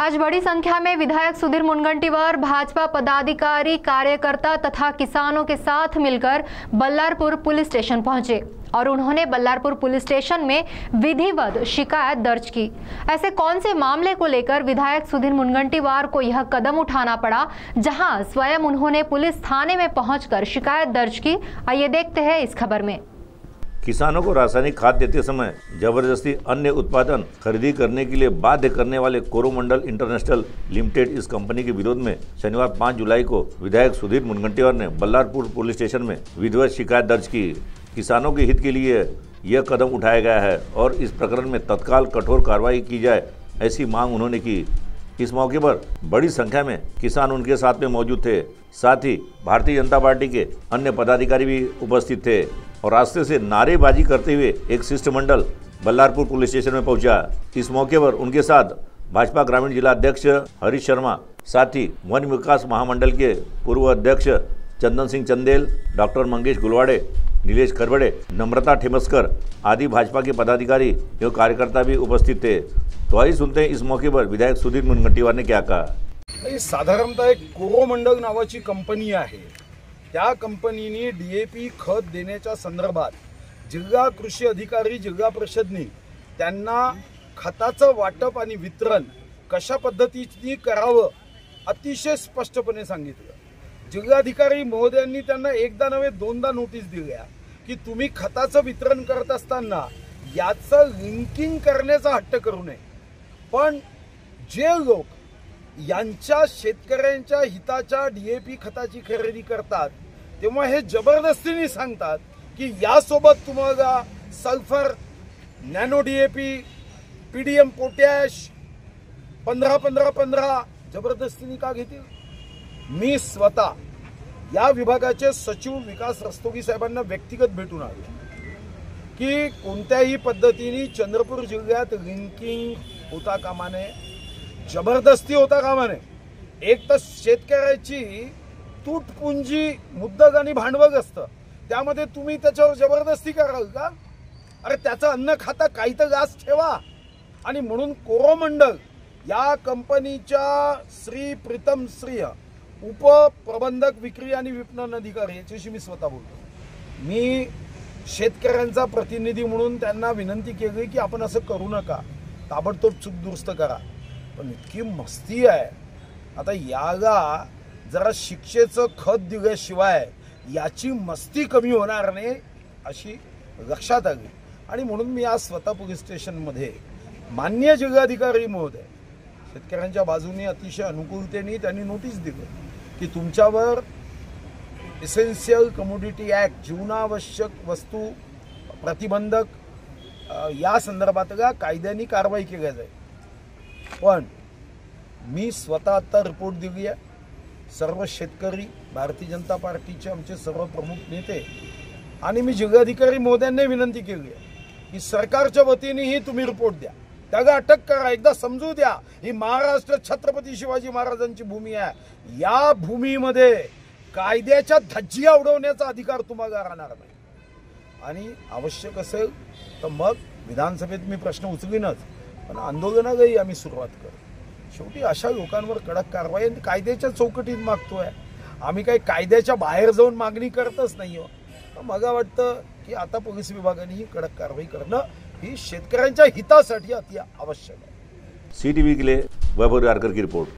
आज बड़ी संख्या में विधायक सुधीर मुनगंटीवार भाजपा पदाधिकारी, कार्यकर्ता तथा किसानों के साथ मिलकर बल्लारपुर पुलिस स्टेशन पहुंचे और उन्होंने बल्लारपुर पुलिस स्टेशन में विधिवत शिकायत दर्ज की। ऐसे कौन से मामले को लेकर विधायक सुधीर मुनगंटीवार को यह कदम उठाना पड़ा, जहां स्वयं उन्होंने पुलिस थाने में पहुंचकर शिकायत दर्ज की? आइए देखते हैं इस खबर में। किसानों को रासायनिक खाद देते समय जबरदस्ती अन्य उत्पादन खरीदी करने के लिए बाध्य करने वाले कोरोमंडल इंटरनेशनल लिमिटेड इस कंपनी के विरोध में शनिवार 5 जुलाई को विधायक सुधीर मुनगंटीवार ने बल्लारपुर पुलिस स्टेशन में विधिवत शिकायत दर्ज की। किसानों के हित के लिए यह कदम उठाया गया है और इस प्रकरण में तत्काल कठोर कार्रवाई की जाए, ऐसी मांग उन्होंने की। इस मौके पर बड़ी संख्या में किसान उनके साथ में मौजूद थे। साथ ही भारतीय जनता पार्टी के अन्य पदाधिकारी भी उपस्थित थे और रास्ते से नारेबाजी करते हुए एक शिष्टमंडल बल्लारपुर पुलिस स्टेशन में पहुंचा। इस मौके पर उनके साथ भाजपा ग्रामीण जिला अध्यक्ष हरीश शर्मा, साथ ही वन विकास महामंडल के पूर्व अध्यक्ष चंदन सिंह चंदेल, डॉक्टर मंगेश गुलवाड़े, नीलेश खरबड़े, नम्रता ठेमस्कर आदि भाजपा के पदाधिकारी एवं कार्यकर्ता भी उपस्थित थे। तो आइए सुनते हैं इस मौके पर विधायक सुधीर मुनगंटीवार ने क्या कहा। साधारणतः एक कोरोमंडल नावाची कंपनी आहे, त्या कंपनीने डीएपी खत देण्याच्या संदर्भात जिल्हा कृषी अधिकारी, जिल्हा परिषदनी त्यांना खताचं वाटप आणि वितरण कशा पद्धतीने करावं अतिशय स्पष्टपणे सांगितलं। जिल्हाधिकारी महोदयांनी त्यांना एकदा नव्हे दोनदा नोटीस दिल्या की तुम्ही खताचं वितरण करत असताना याचं लिंकिंग करण्याचा हट्ट करू नये, पण जे लोक यांच्या शेतकऱ्यांच्या हिताच्या डीएपी खताची खरेदी करतात तेव्हा हे जबरदस्तीने सांगतात की यासोबत तुम्हाला sulphur, nano DAP, PDM potash 15-15-15 जबरदस्तीने का घेतील? मी स्वतः या विभागाचे सचिव विकास रस्तोगी साहेबांना व्यक्तिगत भेटून आलो की कोणत्याही पद्धतीने चंद्रपूर जिल्ह्यात लिंकिंग होता कामा नये, जबरदस्ती होता कामा नये। एक तर शेतकऱ्याची तुटपुंजी मुद्दल आणि भांडवल असतं, त्यामध्ये तुम्ही त्याच्यावर जबरदस्ती कराल का? अरे त्याचं अन्न खाता काही तर लाच ठेवा। आणि म्हणून कोरोमंडल या कंपनीच्या श्री प्रीतम श्री उपप्रबंधक विक्री आणि विपणन अधिकारी याच्याशी मी स्वतः बोलतो। मी शेतकऱ्यांचा प्रतिनिधी म्हणून त्यांना विनंती केली की आपण असं करू नका, ताबडतोब चूक दुरुस्त करा। पण इतकी मस्ती आहे, आता याला जरा शिक्षेचं खत दिल्याशिवाय याची मस्ती कमी होणार नाही अशी लक्षात आली। आणि म्हणून मी आज स्वतः पोलीस स्टेशनमध्ये माननीय जिल्हाधिकारी महोदय शेतकऱ्यांच्या बाजूने अतिशय अनुकूलतेने त्यांनी नोटीस दिली की तुमच्यावर एसेन्शियल कमोडिटी ॲक्ट, जीवनावश्यक वस्तू प्रतिबंधक या संदर्भातल्या कायद्याने कारवाई केली जाईल। पण मी स्वतः आता रिपोर्ट दिली आहे। सर्व शेतकरी, भारतीय जनता पार्टीचे आमचे सर्व प्रमुख नेते आणि मी जिल्हाधिकारी महोदयांनी विनंती केली आहे की सरकारच्या वतीनेही तुम्ही रिपोर्ट द्या, त्याला अटक करा, एकदा समजू द्या ही महाराष्ट्र छत्रपती शिवाजी महाराजांची भूमी आहे। या भूमीमध्ये कायद्याच्या धज्जिया उडवण्याचा अधिकार तुम्हाला राहणार नाही आणि आवश्यक असेल तर मग विधानसभेत मी प्रश्न उचलीनच, पण आंदोलनालाही आम्ही सुरुवात करू। शेवटी अशा लोकांवर कडक कारवाई कायद्याच्या चौकटीत मागतोय आम्ही, काही कायद्याच्या बाहेर जाऊन मागणी करतच नाही हो। मला वाटतं की आता पोलीस विभागाने ही कडक कारवाई करणं ही शेतकऱ्यांच्या हितासाठी अति आवश्यक आहे। CTV के लिए वैभव रारकर की रिपोर्ट।